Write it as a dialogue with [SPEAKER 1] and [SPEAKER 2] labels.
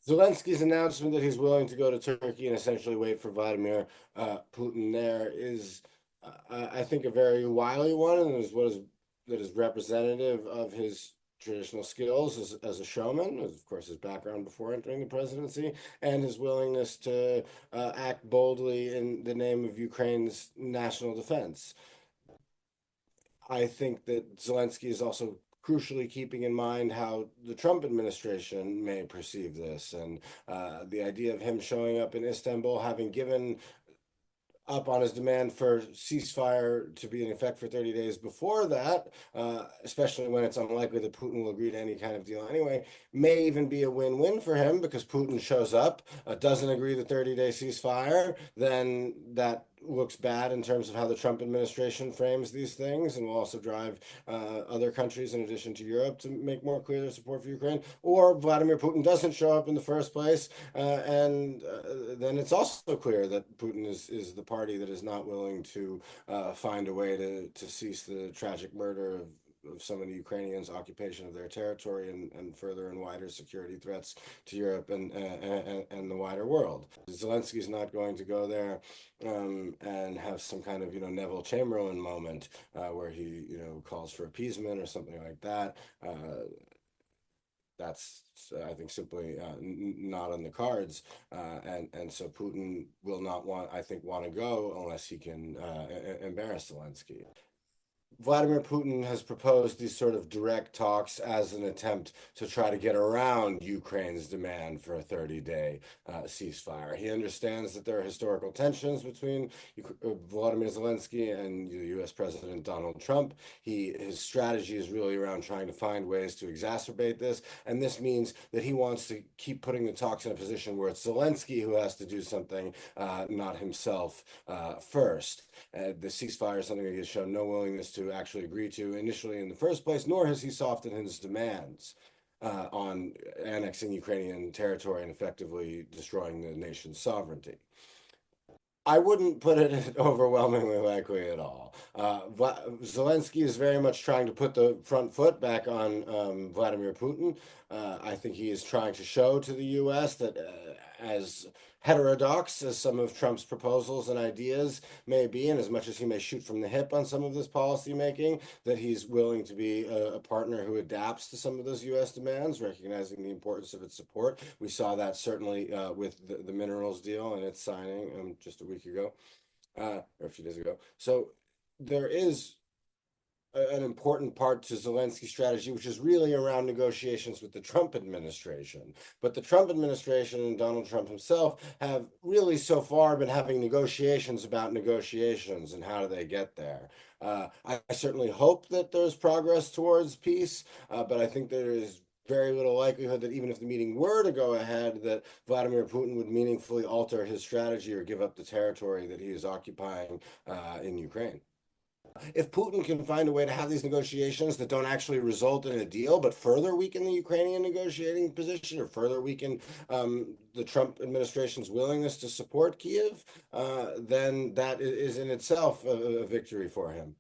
[SPEAKER 1] Zelensky's announcement that he's willing to go to Turkey and essentially wait for Vladimir Putin there is, I think, a very wily one, and is that is representative of his traditional skills as a showman, as of course his background before entering the presidency, and his willingness to act boldly in the name of Ukraine's national defense. I think that Zelensky is also crucially keeping in mind how the Trump administration may perceive this, and the idea of him showing up in Istanbul, having given up on his demand for ceasefire to be in effect for 30 days before that, especially when it's unlikely that Putin will agree to any kind of deal anyway, may even be a win-win for him because Putin shows up, doesn't agree to 30-day ceasefire, then that looks bad in terms of how the Trump administration frames these things, and will also drive other countries in addition to Europe to make more clear their support for Ukraine. Or Vladimir Putin doesn't show up in the first place, and then it's also clear that Putin is the party that is not willing to find a way to cease the tragic murder of so many Ukrainians, occupation of their territory, and further and wider security threats to Europe and the wider world. Zelensky's not going to go there and have some kind of Neville Chamberlain moment where he calls for appeasement or something like that. That's I think simply not on the cards, and so Putin will not want to go unless he can embarrass Zelensky. Vladimir Putin has proposed these sort of direct talks as an attempt to try to get around Ukraine's demand for a 30-day ceasefire. He understands that there are historical tensions between Vladimir Zelensky and the U.S. President Donald Trump. His strategy is really around trying to find ways to exacerbate this, and this means that he wants to keep putting the talks in a position where it's Zelensky who has to do something, not himself first. The ceasefire is something that he has shown no willingness to actually agree to initially in the first place, nor has he softened his demands on annexing Ukrainian territory and effectively destroying the nation's sovereignty. I wouldn't put it overwhelmingly likely at all. Zelensky is very much trying to put the front foot back on Vladimir Putin. I think he is trying to show to the U.S. that as heterodox as some of Trump's proposals and ideas may be, and as much as he may shoot from the hip on some of this policy making, that he's willing to be a partner who adapts to some of those U.S. demands, recognizing the importance of its support. We saw that certainly with the minerals deal and its signing just a week ago, or a few days ago. So there is an important part to Zelensky's strategy, which is really around negotiations with the Trump administration. But the Trump administration and Donald Trump himself have really so far been having negotiations about negotiations and how do they get there. I certainly hope that there's progress towards peace, but I think there is very little likelihood that even if the meeting were to go ahead, that Vladimir Putin would meaningfully alter his strategy or give up the territory that he is occupying in Ukraine. If Putin can find a way to have these negotiations that don't actually result in a deal, but further weaken the Ukrainian negotiating position or further weaken the Trump administration's willingness to support Kiev, then that is in itself a victory for him.